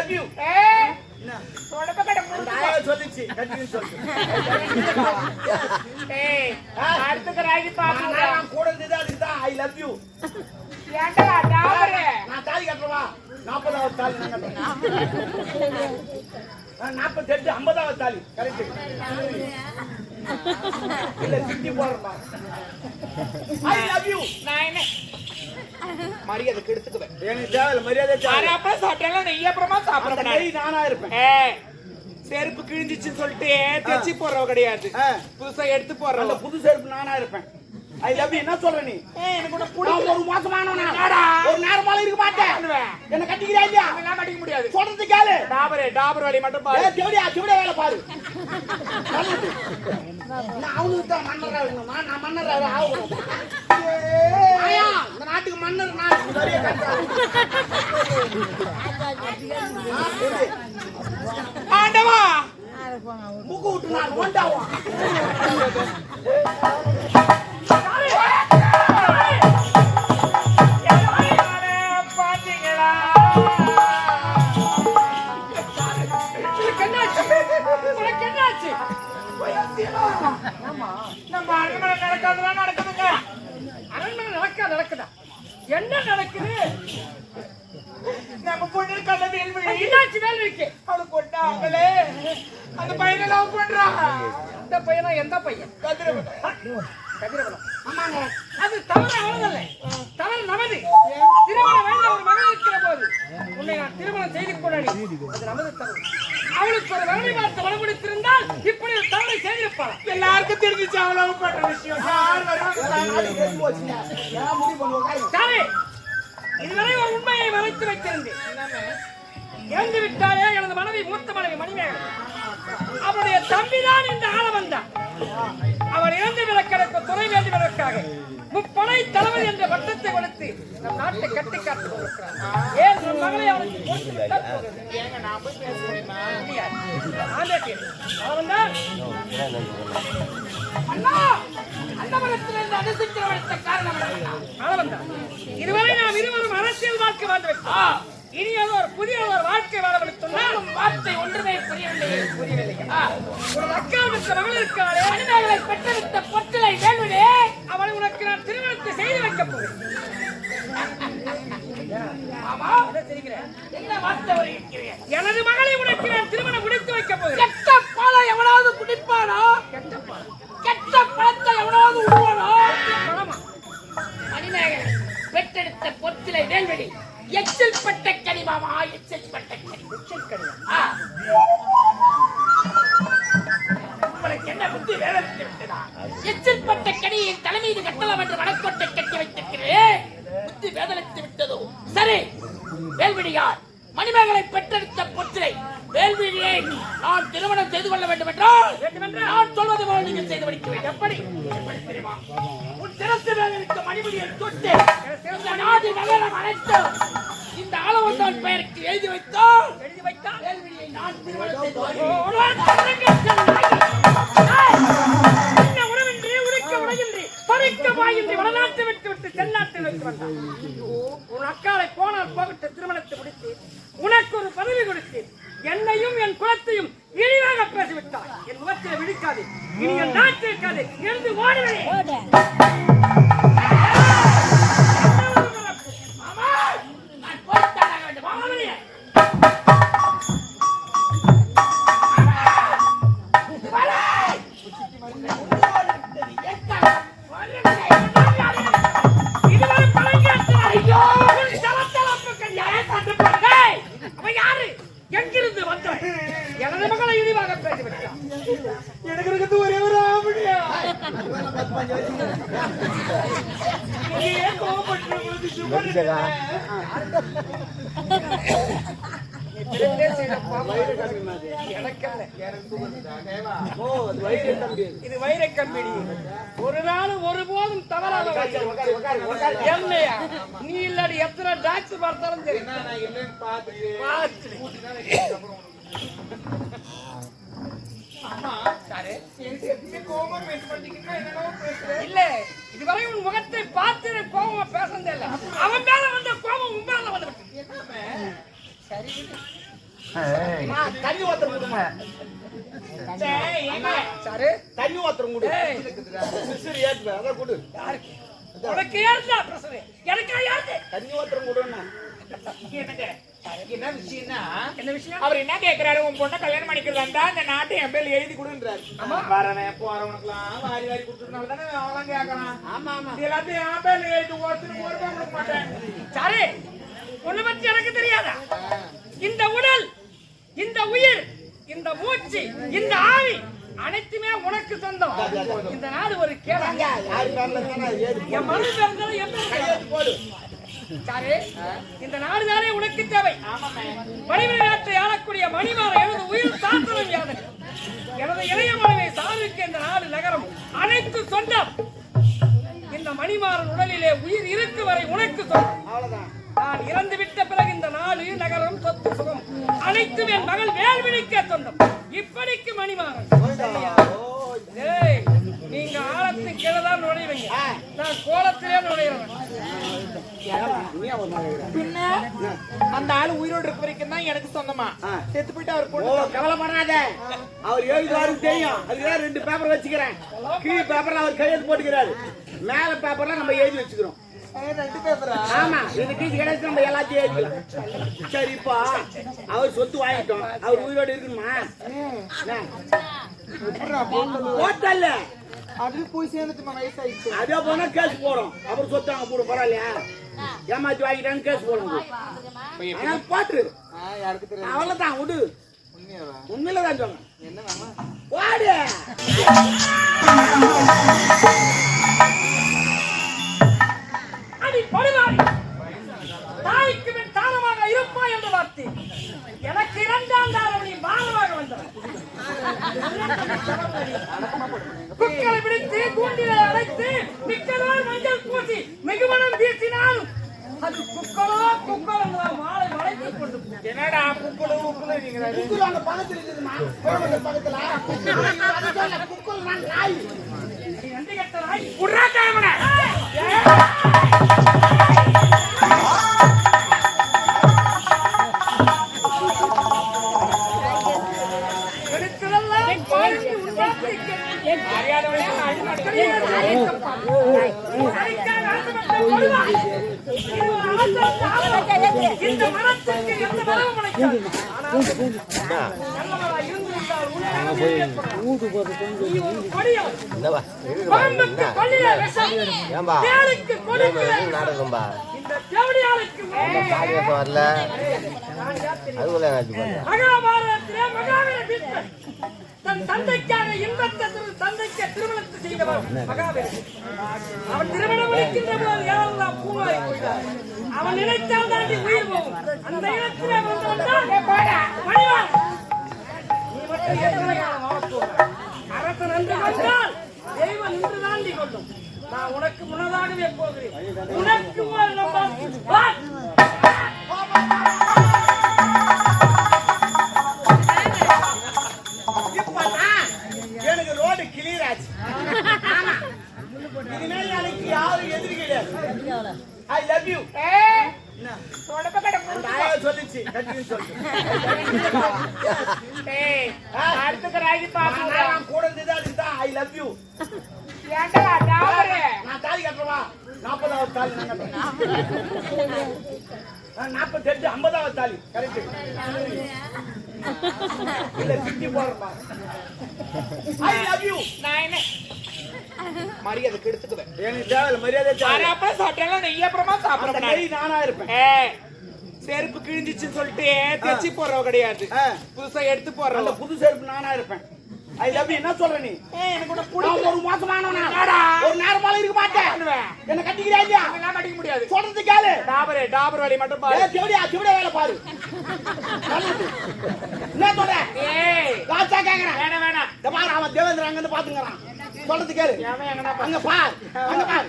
Love you. சொல்லிச்சு ஏய் அடுத்த ராகி பாப்பா கூட இருந்தது அதுதான் ஐ லவ் யூ. ஏண்டா டாபரே நான் தாலி கட்டறவா 40வது தாலி நான் கட்டறேன். 48 50வது தாலி கரெக்ட் இல்ல சிட்டி போறமா. I love you. நான் என்ன மரியாதை கெடுத்துக்குவேன். எனக்கு தேவை மரியாதை தேவை. அரப்ப சாப்பிட்டேன்னா நீ அப்புறமா சாப்பிடுற மாதிரி நானா இருப்பேன். செருப்பு கிழிஞ்சிச்சுன்னு சொல்லிட்டு தைச்சி போறவ கிடையாது, புதுசா எடுத்து போறவ. அந்த புது செருப்பு நானா இருப்பேன். ஐ லவ் யூ. என்ன சொல்ற நீ? எனக்கு கூட புடிக்கும். ஒரு மாசமானவனா ஒரு நேரமால இருக்க மாட்டேன். என்ன கட்டிக்கிறா இல்லையா? நான் கட்டிக்க முடியாது. சொல்றது கேளு. டாபர் வலி மட்டும் பாரு. தேவடியா வேலை பாரு. நான் அவனுக்கு தான் மன்னரா இருக்கணும். நான் மன்னரா ஆகணும். ஆயா இந்த நாட்டுக்கு மன்னர் நான் நிறைய கட்டாரு. ஆண்டவா முக்கு விட்டு நான் ஓண்டாவா. நம்ம அரண்மனை நடக்காதெல்லாம் நடக்குதுங்க. அரண்மனை நடக்குதா? என்ன நடக்குது? நம்ம பொண்ணு கல்லது என்னாச்சு வேலைக்கு அவளு கொண்டாங்களே. அந்த பையனை லவ் பண்றாங்க. இந்த பையனா எந்த பையன்? கதிரவனம். ஆமாங்க. அது தவறு அவளதல்ல, தவறு நமது. திருமணம் வேண்ட ஒரு மகன் இருக்கிற போது உன்னை நான் திருமணம் செய்து கொண்டாடி அது நமது தவறு. அவளுக்கு ஒரு மகனை பார்த்து வளமுடித்திருந்தால் இப்படி ஒரு தவறை செய்திருப்பாள். எல்லாருக்கும் தெரிஞ்சிச்சு அவள் லவ் பண்ற விஷயம். சரி, இதுவரை ஒரு உண்மையை மறைத்து வைத்திருந்தேன். இறந்து விட்டாலே எனது மனைவி, மூத்த மனைவி மணிமேகலை. அவருடைய தம்பிதான் இந்த ஆள வந்தான். அவர் இறந்து விளக்க துணை வேண்டுவதற்காக முப்படை தளபதி என்ற வட்டத்தை கொடுத்து நம் நாட்டை கட்டி காத்துக் கொண்டிருக்கிறார். ஏன் நம் மகளை அவனுக்கு போட்டு விட்டால் போகிறது. ஏங்க நான் போய் பேச முடியுமா? இதுவரை நாம் இருவரும் அரசியல் வாழ்க்கை வாழ்ந்து விட்டோம். இனி ஒரு புதிய ஒரு வாழ்க்கை வாழவழைத்துள்ளால் வார்த்தை ஒன்றுமே புரியவில்லை. ஒரு அக்கால் பெற்ற மகள் இருக்காளே, மனிதர்களை பெற்றெடுத்த பொட்டலை வேண்டுமே, அவளை உனக்கு நான் திருமணத்தை செய்து வைக்கப் போகிறேன். எனது மகளை உனக்கு நான் திருமணம் முடித்து வைக்கப் போகிறேன். கெட்ட பாலை எவனாவது குடிப்பானோ, கெட்ட பழத்தை எவனாவது உருவானோ, மணிமேகலை பெற்றெடுத்த பொத்திலை வேல்வெளி எச்சில் பட்ட கனிமாமா, எச்சில் பட்ட கனி. உங்களுக்கு என்ன புத்தி வேலை விட்டதா? எச்சில் பட்ட கனியின் தலைமீது கட்டலாம் என்று வடக்கோட்டை கட்டி வைத்திருக்கிறேன். புத்தி வேதனைத்து விட்டதோ? சரி, வேல்விழியார் மணிமேகலை பெற்றெடுத்த பொத்திலை வேல்விழியை நான் திருமணம் செய்து கொள்ள வேண்டும் என்றால் நான் சொல்வது போல நீங்கள் செய்து முடிக்க வேண்டும். எப்படி தெரியுமா? உன் சிரசு மேலிருக்க மணிமுடியை தொட்டு நாடு நகரம் அனைத்து இந்த ஆளவந்தான் பெயருக்கு எழுதி வைத்தால் வேல்விழியை நான் திருமணம் செய்து உணவின்றி உடுக்க உடையின்றி பறிக்க வாயின்றி வடநாட்டை விட்டு விட்டு தென்னாட்டில் வைத்து வந்தான். உன் அக்காலை போனால் போகட்டு திருமணத்தை முடித்து உனக்கு ஒரு பதவி கொடுத்து என்னையும் என் குலத்தையும் இழிவாக பேசிவிட்டாய். என் முகத்தில் விழிக்காது, இனி என் நாட்டில் இருக்காது, எழுந்து ஓடுவேன். எங்கிருந்து வந்த எனது மகளை இழிவாக பேசிவிட்டான். எனக்கு இருக்கிறது ஒரே ஒரு ஆம்படியா. இது வைர கம்பெனி. ஒரு நாள் ஒருபோதும் தவறாக என்னையா நீ இல்லாடி எத்தனை டாக்டர் பார்த்தாலும் சரி இல்ல. இதுவரை உன் முகத்தை பார்த்து கோபமா பேசுறதே இல்ல. அவன் மேல வந்த கோபம் உன் மேல வந்து சரி தண்ணி ஊத்துற கொடுங்க. சாரு தண்ணி ஊத்துற கொடு. சரி ஏத்து அத கொடு. உனக்கு யாருடா பிரச்சனை? எனக்கா யாரு? தண்ணி ஊத்துற கொடுன்னா. என்ன விஷயம்னா, என்ன விஷயம்? அவர் என்ன கேக்குறாரு, உன் பொண்ணை கல்யாணம் பண்ணிக்கிறதா இந்த நாட்டை என் பேர்ல எழுதி கொடுன்றாரு. வரவன் போறவனுக்குலாம் வாரி வாரி கொடுத்துருந்தாலும் தானே அவன் கேட்கறான். ஆமா ஆமா. இது எல்லாத்தையும் என் பேர்ல எழுதி ஒருத்தருக்கு ஒரு ரூபாய் கொடுக்க மாட்டேன். சாரு உன்னை பத்தி எனக்கு தெரியாதா? இந்த உடல், இந்த உயிர், இந்த மூச்சு, இந்த ஆவி அனைத்துமே உனக்கு சொந்தம். இந்த நாடு ஒரு கேளாங்க. யாரு பேர்ல தானே ஏது என் மனு பேர்ந்தாலும் என்ன போடு. சாரு இந்த நாடு தானே உனக்கு தேவை. மணிமணி நாட்டை ஆளக்கூடிய மணிமாற எனது உயிர் சாசனம் யாதன். எனது இளைய மனைவி சாருக்கு இந்த நாடு நகரம் அனைத்து சொந்தம். இந்த மணிமாறன் உடலிலே உயிர் இருக்கு வரை உனக்கு சொந்தம். அவ்வளவுதான். நான் இறந்து விட்ட பிறகு இந்த நாடு நகரம் சொத்து சுகம் அனைத்தும் என் மகள் வேல்விழிக்க சொந்தம். இப்படிக்கு மணிமாறன். ஏய், நீங்க ஆழத்து கீழதான் நுழைவீங்க, நான் கோலத்திலே நுழைகிறேன். பின்ன அந்த ஆளு உயிரோடு இருக்க வரைக்கும் தான் எனக்கு சொந்தமா. செத்து போயிட்டு அவர் பொண்ணு கவலைப்படாத. அவர் எழுதுவாருன்னு தெரியும். அதுக்குதான் 2 பேப்பர் வச்சுக்கிறேன். கீழ் பேப்பர்ல அவர் கையெழுத்து போட்டுக்கிறாரு, மேல பேப்பர்ல நம்ம எழுதி வச்சுக்கிறோம். 2 பேப்பரா? ஆமா, இது கீழ் கிடைச்சு நம்ம எல்லாத்தையும் எழுதிக்கலாம். சரிப்பா, அவர் சொத்து வாங்கிட்டோம், அவர் உயிரோடு இருக்கணுமா? போட்டல்ல அது போய் சேர்ந்துட்டு வயசாயிடுச்சு. அதே போனா கேஸ் போறோம். அப்புறம் சொத்து அங்க போடும், பரவாயில்லையா? ஏமாத்தி வாங்கிட்டான்னு கேஸ் போடுங்க. போட்டு யாருக்கு தெரியும்? அவ்வளவுதான் விடு. உண்மையில தான் சொல்லுங்க. என்ன வேணா வாடு. அடி படுவாய், தாய்க்கு பின் தானமாக இருப்பா என்ற வார்த்தை எனக்கு 2ஆம் தாரவணி பாலமாக வந்தது. குக்களை பிடித்து கூண்டிலே அடைத்து மிக்கதால் மஞ்சள் பூசி மிகுமணம் வீசினாலும் அது குக்களோ குக்கள் மாலை மலைத்துக் கொண்டு என்னடா குக்குளு குக்குளு நீங்க குக்குரு அங்க பக்கத்துல இருக்குதுமா, கோரமண்டல் பக்கத்துல. குக்குரு நான் நாய். நன்றி கட்ட நாய். உர்ரா காமனே. எடுத்ததெல்லாம் பாருங்க உண்டாக்கி மரியாதையா அடிமாடி. இந்த மரத்திற்கு எந்த மரமும் முளைக்காது. நல்லவரா இருந்திருந்தால் நீ ஒரு கொடியாள். பாம்புக்கு கொல்லிலே விஷம், தேளுக்கு கொடுக்கிற விஷம். இந்த தேவடியாளுக்கு மகாபாரதத்திலே மகாவீர பீஷ்மர் தன் தந்தைக்காக இன்பத்தை தந்தைக்கு திருமணத்தை செய்தவர் மகாவீரன். அவன் திருமணம் முடிக்கின்ற போது யாரெல்லாம் பூவாய் போயிட்டார். அவன் நினைத்தால் தாண்டி உயிர் போகும். அந்த இடத்திலே வந்தவன் தான் மணிவான். நீ மட்டும் எத்தனை காலம் வாழப் போகிறாய்? அரசன் என்று வந்தால் தெய்வம் நின்று தாண்டி கொள்ளும். நான் உனக்கு முன்னதாகவே போகிறேன். உனக்கு ஒரு நம்பர் எனக்கு ரோடு கிளியர் ஆச்சு. இனிமேல் எனக்கு யாரும் எதிரி கிடையாது. ஐ லவ் யூ. சொல்லிச்சு அடுத்த ராகி பாப்போம். கூட இருந்தது அதுதான் ஐ லவ் யூ. ஏண்டா டாபரே, நான் தாலி கட்டுறவா? 40வது தாலி நான் கட்டுறேன். 48 50வது தாலி கரெக்ட் இல்ல 50 போறப்பா. ஐ லவ் யூ. நான் என்ன மரியாதை கெடுத்துக்குவேன். எனக்கு தேவையில்ல மரியாதை. வரப்ப சாப்பிட்டாலும் நெய் அப்புறமா சாப்பிட நானா இருப்பேன். செருப்பு கிழிஞ்சிச்சுன்னு சொல்லிட்டு தைச்சி போடுறவ கிடையாது, புதுசா எடுத்து போடுற. அந்த புது செருப்பு நானா இருப்பேன். ஐ லவ் யூ. என்ன சொல்ற நீ? எனக்கு கூட ஒரு மோசமானவனா? ஒரு நேரமால இருக்க மாட்டேன். என்ன கட்டிக்கிறா இல்லையா? அதெல்லாம் கட்டிக்க முடியாது. சொல்றது கேளு. டாபர் வேலை மட்டும் பாரு. திவடியா வேலை பாரு. என்ன சொல்ற? ராஜா கேக்குறேன். வேணாம் இந்த பாரு, அவன் தேவேந்திர அங்க இருந்து பாத்துங்கறான். சொல்றது கேளு. அங்க பாரு, அங்க பாரு.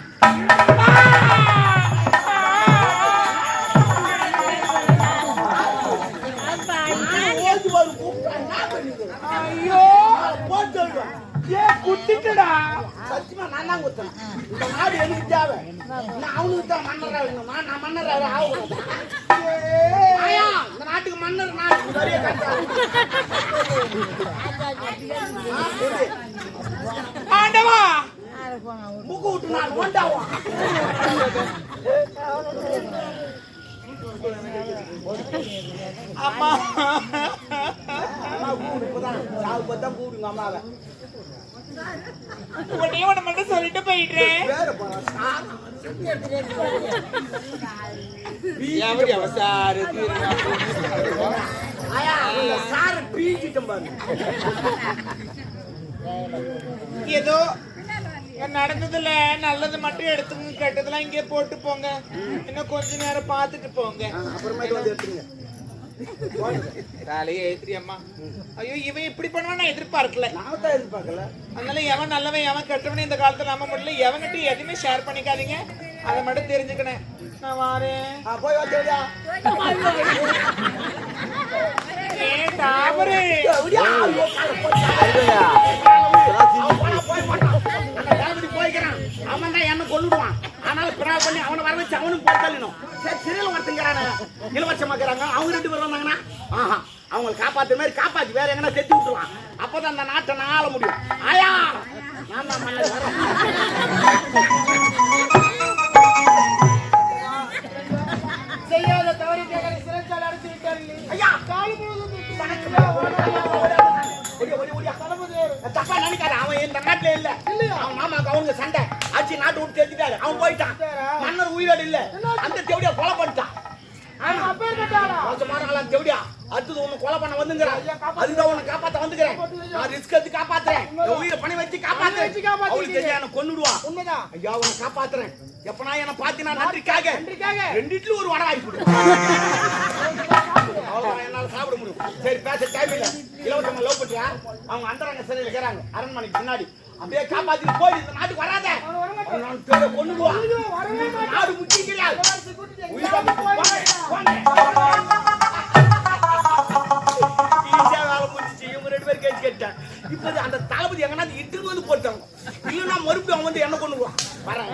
ஐயோ போட்டு குட்டிட்டுடா. சத்தியமா நான் தான் குத்தணும். இந்த நாடு எனக்கு தேவை. நான் அவனுக்கு தான் மன்னரா வேணுமா? நான் மன்னராவே ஆகக்கூடாது. ஆயா, இந்த நாட்டுக்கு மன்னர் நான் நிறைய கட்டாரு. ஆண்டவா மூக்கு விட்டு நான் ஓண்டாவா. அம்மா அம்மா கூப்பிடு, இப்பதான் சாவு பார்த்தா கூப்பிடுங்க அம்மாவை. உடனே உன மட்டும் சொல்லிட்டு போயிடுறேன். வேற போறா சார். ஆயா, இந்த சாரை பீச்சிட்டும் பாருங்க. ஏதோ நடந்ததுல நல்லது மட்டும் எடுத்துங்க, கெட்டதெல்லாம் இங்கே போட்டு போங்க. இன்னும் கொஞ்ச நேரம் பார்த்துட்டு போங்க. அப்புறமேட்டு வந்து எடுத்துங்க. தலையே ஏத்திரி அம்மா. ஐயோ இவன் இப்படி பண்ணுவான் நான் எதிர்பார்க்கல. நான் தான் எதிர்பார்க்கல. அதனால எவன் நல்லவன் எவன் கெட்டவனே இந்த காலத்துல நம்ப முடியல. எவன்கிட்ட எதுவுமே ஷேர் பண்ணிக்காதீங்க, அதை மட்டும் தெரிஞ்சுக்கணும். நான் வாரேன். போய் வச்சா தாமரை போய்க்கிறான். அவன் தான் என்ன கொல்லுடுவான். ஆனாலும் பிராவ பண்ணி அவனை வர வச்சு அவனும் போட்டணும். சரி, சிறையில் ஒருத்தங்கிறான இலவசமாக்குறாங்க. அவங்க 2 பேர் வந்தாங்கன்னா அவங்களை காப்பாத்துற மாதிரி காப்பாத்தி வேற எங்கன்னா செத்து விட்டுருவான். அப்பதான் அந்த நாட்டை நான் ஆள முடியும். ஆயா, நான் தான் மன்னர் வரேன். செய்யாத தவறி கேட்கற சிறைச்சாலை அடைச்சு விட்டார்கள். ஐயா, காலு முழுவதும் தப்பா நினைக்காத. அவன் இந்த நாட்டுல இல்ல. அவன் மாமாக்கு அவனுக்கு சண்டை ஆச்சு, நாட்டு விட்டு தெரிஞ்சுட்டாரு. அவன் போயிட்டான். மன்னர் உயிரோடு இல்ல. அந்த தேவடியா கொலை பண்ணிட்டான். தேவடியா அடுத்தது உன்னை கொலை பண்ண வந்துங்கிறான். அதுதான் உன்னை காப்பாத்த வந்துக்கிறேன். நான் ரிஸ்க் எடுத்து காப்பாத்துறேன். உயிரை பணி வச்சு காப்பாத்துறேன். அவளுக்கு தெரியா என்ன கொன்னுடுவான். உண்மைதான். ஐயா, உன்னை காப்பாத்துறேன். எப்பனா என்ன பாத்தினா நன்றிக்காக 2 இட்லி ஒரு வடை வாங்கி கொடு. அவ்வளவுதான் என்னால சாப்பிட முடியும். சரி, பேச டைம் இல்ல. இலவசமா லவ் பண்றியா? அவங்க அந்தரங்க சிறையில் இருக்கிறாங்க, அரண்மனைக்கு பின்னாடி. அப்படியே காப்பாத்திட்டு போய் இந்த நாட்டுக்கு வராத. நான் பேரை கொன்னுடுவான். நாடு முக்கியம் கிடையாது. ஈஸியா வேலை முடிஞ்சிச்சு. இவங்க 2 பேரும் கேட்டு கேட்டேன். இப்ப அந்த தளபதி எங்கன்னா இட்டு வந்து போட்டாங்க. இல்லைன்னா மறுபடியும் அவன் வந்து என்ன கொண்டுடுவான். வரேன்.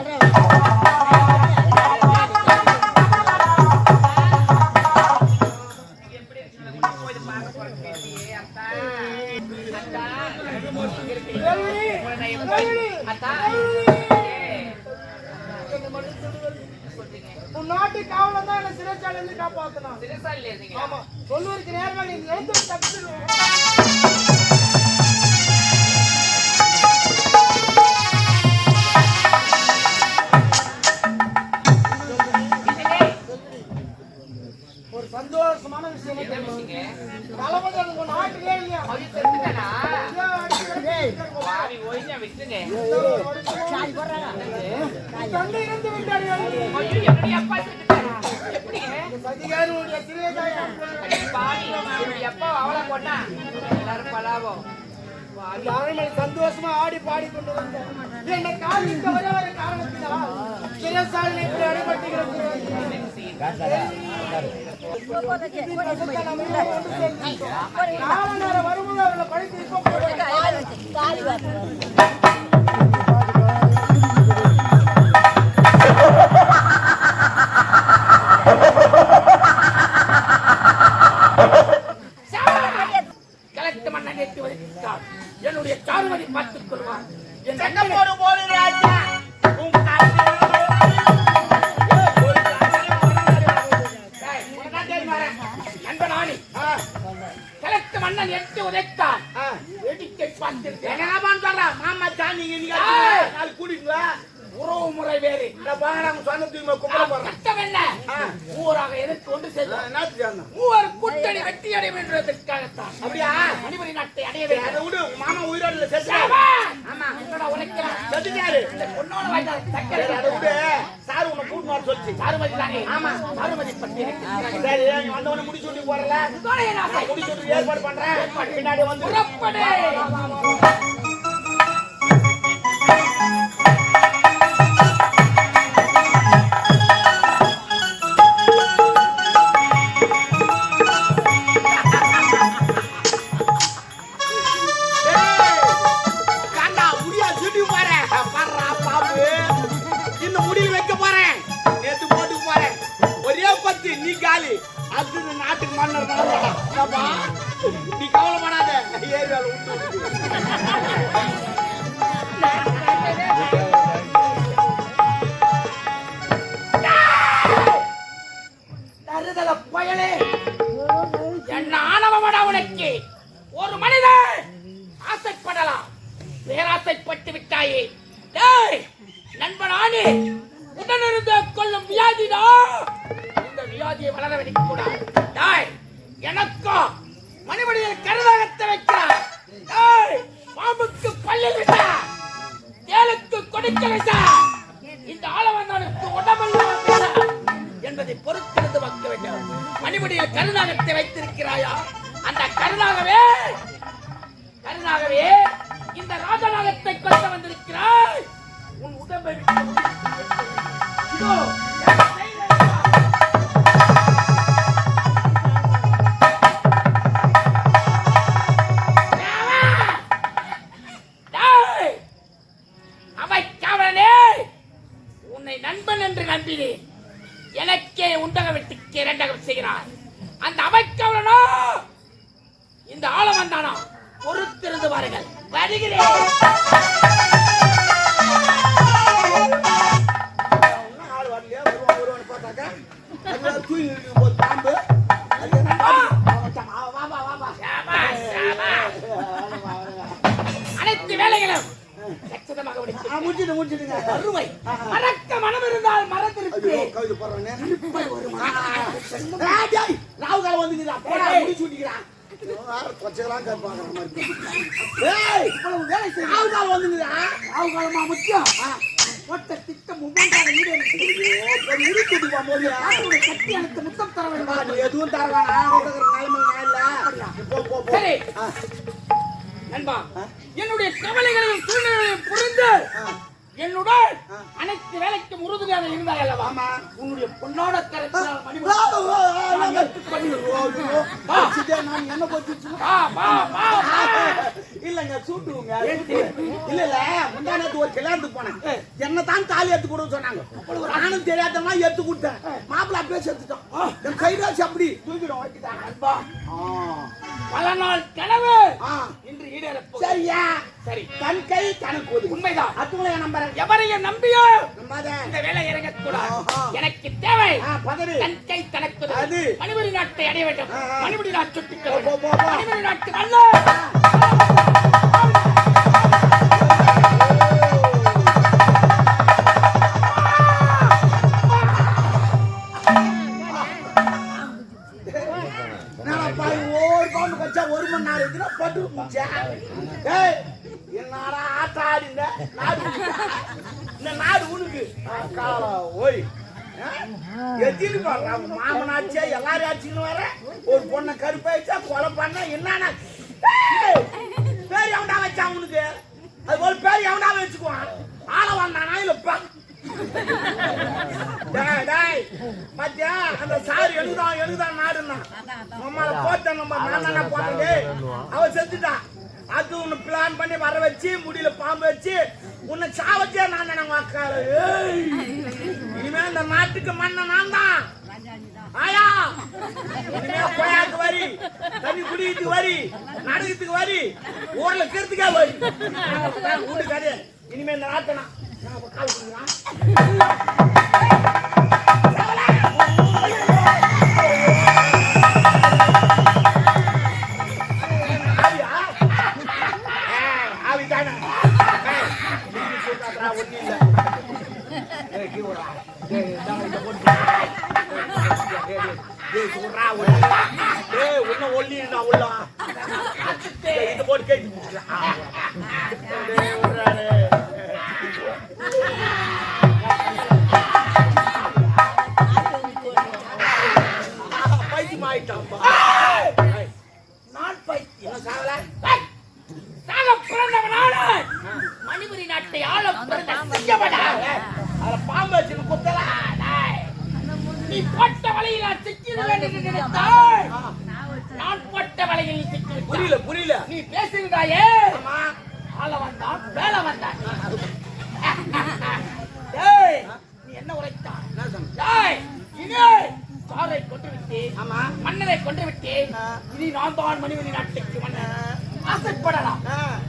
உன் நாட்டு காவலன் தான் என்ன சிறைச்சாலை இருந்து காப்பாத்தணும். ஆமா, சொல்லுவதற்கு நேரமாக நீங்க எழுந்து தப்பிச்சிருவோம். ஒரு சந்தோஷமான விஷயம் தளபதி உங்க நாட்டிலே இல்லையா? தந்தை இருந்து விட்டார்கள். சதிகாரியுடைய சிறைதாயா அரண்மனை சந்தோஷமா ஆடி பாடி கொண்டு வந்தேன். என்னை காலிக்க ஒரே ஒரு காரணத்தினால் சிறைசாலை இப்படி அடைபட்டுகிறது. கால நேரம் வரும்போது அவர்களை படித்து கலெக்ட் மன்னன் எட்டி வருகிறார். என்னுடைய சாருமதி பார்த்துக் கொள்வார். என் நண்பனானி கலெக்ட் மன்னன் எட்டி உதைத்தார். வேடிக்கை பார்த்திருக்கேன். மாமா சாமி கூட்டிங்களா? உறவு முறை வேறு. ஊராக எதிர்த்து ஒன்று சேர்ந்து மூவர் கூட்டணி வெற்றி அடையும் என்றதற்காகத்தான். அப்படியா? மணிபுரி நாட்டை அடைய வேண்டும். மாமா உயிரோடு உழைக்கிறார். செத்துட்டாரு. பொண்ணோட வாய்ந்தா சக்கரை. அதை விடு. சாரு உன்னை கூட்டினார் சொல்லிச்சு. சாருமதி தானே? ஆமா, சாருமதி பற்றி சரி, வந்தவன முடி சொல்லி போறல. முடி சொல்லி ஏற்பாடு பண்றேன். பின்னாடி வந்து புறப்படு. முடியா சுட்டி பாரு. அடுத்து நீ காலி அடுத்து இந்த நாட்டுக்கு மன்னர் நான்ப்பா. நீ கவலைப்படாத ஏரியாவில் விட்டு தருதல பயலே, என்ன ஆணவமடா உனக்கு? ஒரு மனிதன் ஆசைப்படலாம், பேராசைப்பட்டு விட்டாயே. டேய் நண்பனானே, உடனிருந்து கொள்ளும் வியாதிடா. இந்த வியாதியை வளர வைக்க கூடாது. டேய் எனக்கும் மணிமணியில் கருதாகத்தை வைக்கிறார். டேய் பாம்புக்கு பல்லில் விட்ட, தேளுக்கு கொடுக்க வைத்த, இந்த ஆளவந்தானுக்கு உடம்பெல்லாம் என்பதை பொறுத்திருந்து வைக்க வேண்டும். மணிமணியில் கருநாகத்தை வைத்திருக்கிறாயா? அந்த கருநாகவே இந்த ராஜநாகத்தை கொல்ல வந்திருக்கிறாய். உன் உடம்பை இதோ அவை காவலனே, உன்னை நண்பன் என்று நம்பினேன். எனக்கே உண்டக வெட்டுக்கு இரண்டகம் செய்கிறார். அந்த அவைக்கவலனோ இந்த ஆழம் வந்தானா? பொறுத்திருந்து பாருங்கள், வருகிறேன். ஆள் வரலையா? வருவான்னு பார்த்தாக்கா அது தூங்கி போது பாம்பு. அனைத்து வேலைகளும் லட்சணமாக முடிச்சுடுங்க. அருமை. மறக்க மனம் இருந்தால் மறந்திருப்பேன். கவிதை போடுறானே ராவுகாலம் வந்துக்கிறான். போடா முடி சூட்டிக்கிறான். கொச்சைலாம் கேட்பாங்க ராவுகாலம் வந்துக்கிறான். ராவுகாலமா முக்கியம். ஒட்ட திட்டம் ஒவ்வொன்றாக முடிச்சுட்டு போகும்போது கட்டி அனைத்து முத்தம் தர வேண்டும். எதுவும் தரவானா நிலைமை இல்ல. சரி நண்பா, என்னுடைய கவலைகளையும் சூழ்நிலைகளையும் புரிந்து என்னுடன் அனைத்து வேலைக்கும் உறுதுணையாக இருந்தாய் அல்லவா? உன்னுடைய பொன்னோட கருத்தினால் இல்லங்க சூட்டுங்க. இல்ல முந்தானத்து ஒரு கல்யாணத்துக்கு போனேன். என்னதான் தாலி எடுத்து கொடுன்னு சொன்னாங்க. ஒரு ஆணும் தெரியாதமா எடுத்து கொடுத்தேன். மாப்பிள்ளை அப்படியே செத்துட்டோம். என் கைராசி அப்படி தூக்கிடும் வைக்கிட்டாங்க. நண்பா, பல நாள் கனவு இன்று ஈடேறப்போ. சரியா? சரி, தன் கை கணக்கு உண்மைதான். அத்துங்களை நம்புறேன். எவரையும் நம்பியோ நம்பாத. இந்த வேலை இறங்கக்கூடாது. எனக்கு தேவை பதவி. தன் கை தனக்கு அது மணிமணி நாட்டை அடைய வேண்டும். மணிமணி நாட்டு சுட்டுக்கள் மணிமணி நாட்டு அல்ல. ஒரு பாம்பு கச்சா 1 மணி நேரம் இருக்குன்னா பட்டு என்னடா ஆட்ட ஆடி இந்த நாடு உனக்கு ஓய் எத்திட்டு பாடுறான். மாமனாச்சே எல்லாரும் ஆச்சுன்னு வர ஒரு பொண்ணை கருப்பாயிச்சா கொலை பண்ண என்னன்னா பேர் எவன்டா வச்சா உனக்கு? அது போல பேர் எவன்டா வச்சுக்குவான்? ஆள வந்தானா இல்லப்பா? மத்தியா அந்த சாரு எழுதுதான் நாடுன்னா நம்மள போட்ட நம்ம நானா போட்டே அவ செத்துட்டான். அது உன்னை பிளான் பண்ணி வர வச்சு முடியல பாம்பு வச்சு உன்னை சாவச்சே நான் தானே வாக்காள. இனிமே இந்த நாட்டுக்கு மன்ன நான் தான். ஆயா இனிமே கோயாக்கு வரி, தண்ணி குடிக்கிறதுக்கு வரி, நடக்கிறதுக்கு வரி, ஊர்ல இருக்கிறதுக்கே வரி. வீட்டு கதை இனிமே இந்த நாட்டை நான் கால் பண்ணுறான். மணிபுரி நாட்டை ஆள பாம்பு நீ போட்ட வலையில் நான் சிக்கிட வேண்டும் என்று நினைத்தாய். நான் போட்ட வலையில் சிக்கி புரியல நீ பேசுகிறாயே. ஆள வந்தான் வேலை வந்தான். நீ என்ன உரைத்தான்? இனி சாரை கொண்டு விட்டேன். இனி நான் தான் மணிமணி நாட்டுக்கு மன்னன். ஆசைப்படலாம்.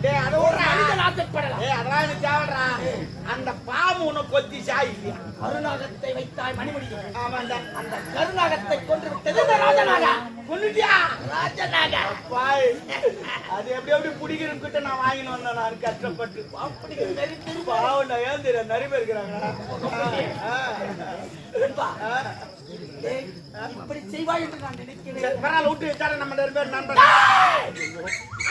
டேய் அது ஒரு மனிதன் ஆசைப்படலாம். அதெல்லாம் எனக்கு தேவைடா. அந்த பாம்பு உனக்கு கொத்தி சாயில்லையா? கருநாகத்தை வைத்தாய் மணிமணி. ஆமாண்டா. அந்த கருநாகத்தை கொன்று விட்டது இந்த ராஜநாகா. கொன்னுட்டியா? ராஜநாகா. பாய் அது எப்படி பிடிக்கிறன்னு கிட்ட நான் வாங்கிட்டு வந்தேன். நான் கஷ்டப்பட்டு பாவம் ஏன் தெரியும் நிறைய பேர் இருக்கிறாங்க. டேய், இப்படி செய்வாய் என்று நான் நினைக்கிறேன். பரவாயில்ல விட்டு வச்சாரு நம்ம நிறைய பேர் நண்பர்.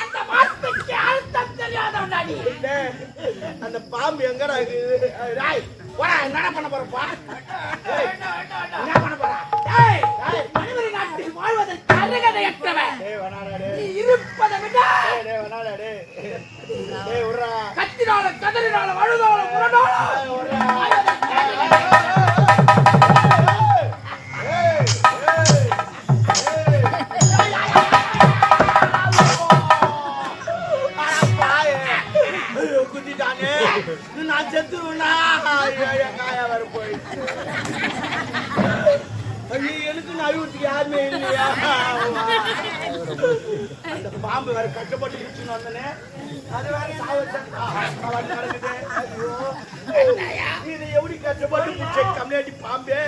அந்த வார்த்தைக்கு அர்த்தம் தெரியாதவன்டா நீ. அந்த பாம்பு எங்கடா இருக்குது? ராய் போடா, என்ன பண்ண போறப்பா? என்ன பண்ண போறா? டேய், மணிமணி நாட்டில் வாழ்வதற்கு அருகதையற்றவன். நீ இருப்பதை விட கத்தினால கதறினால அழுதால புரண்டால நான் செத்துருவேனா? வர போயிடுச்சு. எனக்கு நழுவுறதுக்கு யாருமே இல்லையா? அந்த பாம்பு வேற கஷ்டப்பட்டு பிடிச்சுன்னு வந்தனே, அது வேற நடக்குது. இது எப்படி கஷ்டப்பட்டு பிடிச்ச கம்யூனிட்டி பாம்பு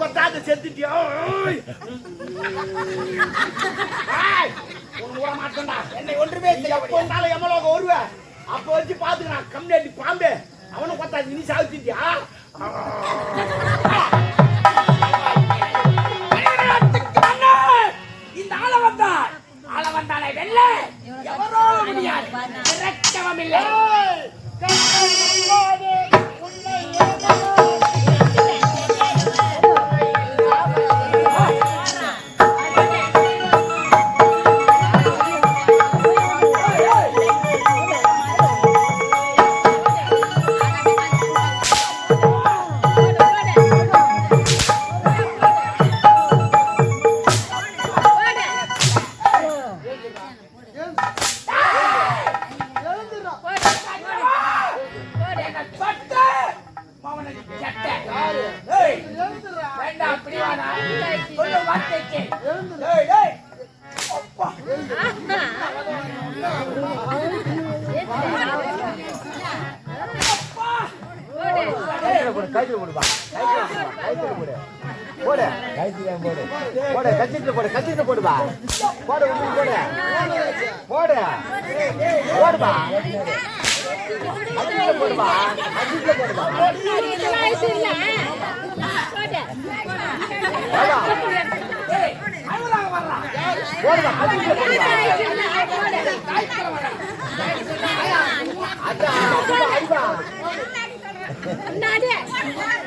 கொத்தாத செத்துட்டியா? உன் விட மாட்டேன்டா. என்னை ஒன்றுமே எப்போ இருந்தாலும் எம்மளோக வருவேன். அப்ப வச்சு பாத்துக்கிறான் கம்யூனிட்டி பாம்பு. அவனை கொத்தாது, நீ சாவிச்சிட்டியா? இந்த ஆளவந்தானை வெல்ல எவரோ முடியாது. இறக்கவும் இல்லை.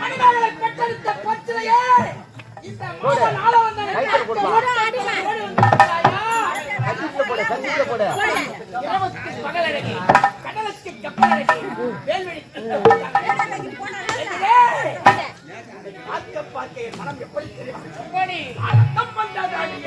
மணிமகளை பெற்றெடுத்த பச்சிலையே இந்த மாமன் ஆளவந்தானை இரவுக்கு பகலழகி, கடலுக்கு கப்பலழகி, வேல்வெளிக்கு பார்க்க பார்க்க என் மனம் எப்படி தெரியும்? அர்த்தம் வந்தாதாடி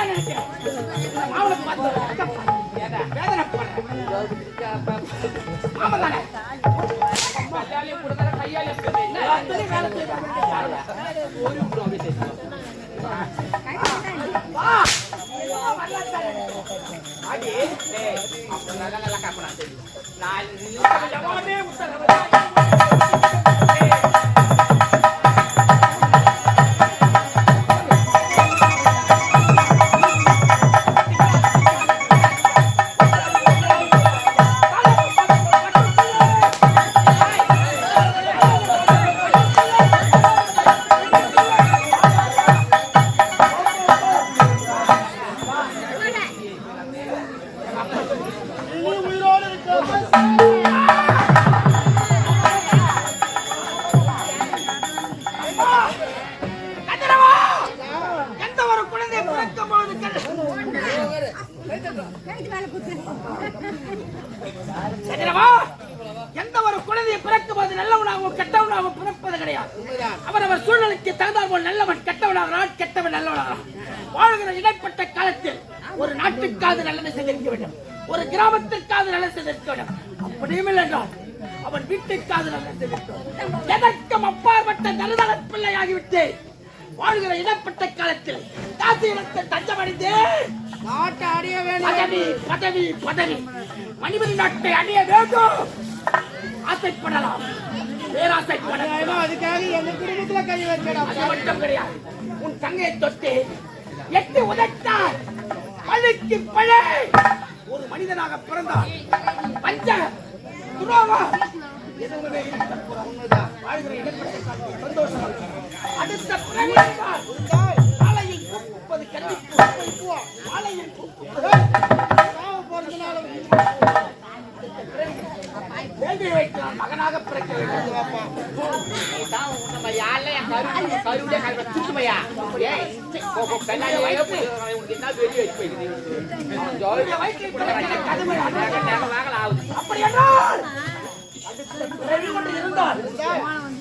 தான் நினைக்கிறேன். இந்த மாவளை பார்த்து வேதனைப்படுறேன். ஆமா தானே? கையாலே கொடுத்தா கையாலே எல்லாத்துலயும் வேலை செய்வாங்க. வா அடி நல்லா காப்பனா நான் எவனே உத்தரவு எந்த ஒரு குழந்தையை பிறக்கும் போது நல்லவனாகவும் கெட்டவனாகவும் பிறப்பது கிடையாது. அவரவர் சூழ்நிலைக்கு தகுந்தால் போல் நல்லவன் கெட்டவனாகிறான், கெட்டவன் நல்லவனாகிறான். வாழ்கிற இடைப்பட்ட காலத்தில் ஒரு நாட்டுக்காவது நல்லதை செய்திருக்க வேண்டும், ஒரு கிராமத்திற்காவது நல்லதை செய்திருக்க வேண்டும். அப்படியும் இல்லை என்றால் அவன் வீட்டுக்காவது நல்லதை செய்திருக்க எதற்கும் அப்பாற்பட்ட தருதல பிள்ளையாகிவிட்டு வாழ்கிற இடப்பட்ட காலத்தில் காசியிடத்தை தஞ்சமடைந்து நாட்டை அடைய வேண்டும். பதவி பதவி மணிமணி நாட்டை அடைய வேண்டும். ஆசைப்படலாம், பேராசைப்படலாம். அதுக்காக எந்த குடும்பத்துல கை வைக்கலாம். அது மட்டும் கிடையாது. உன் தங்கையை தொட்டு எட்டு உதைத்தால் பழிக்கு பழை. ஒரு மனிதனாக பிறந்தால் பஞ்ச துரோகம் எதுவுமே வாழ்கிற இடப்பட்ட காலத்தில் சந்தோஷம். அடுத்த ஆலையில் பூப்பது கண்டிப்பு ஆலையில் வேண்டி வைக்கலாம். மகனாக பிறக்க வேண்டும். அப்படி என்றால்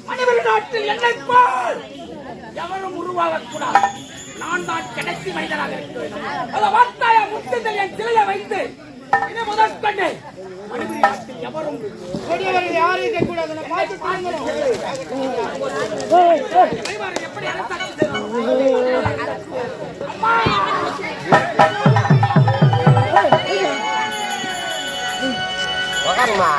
மனிதர் நாட்டில் என்னை போல் எவரும் உருவாகக்கூடாது. நான் தான் கடைசி மனிதனாக இருக்கிறேன். வார்த்தாய முத்தத்தில் என் சிலையை வைத்து இதை முதல் கொண்டு மனிதர் நாட்டில் எவரும் யாரும் இருக்கக்கூடாது. எப்படி அம்மா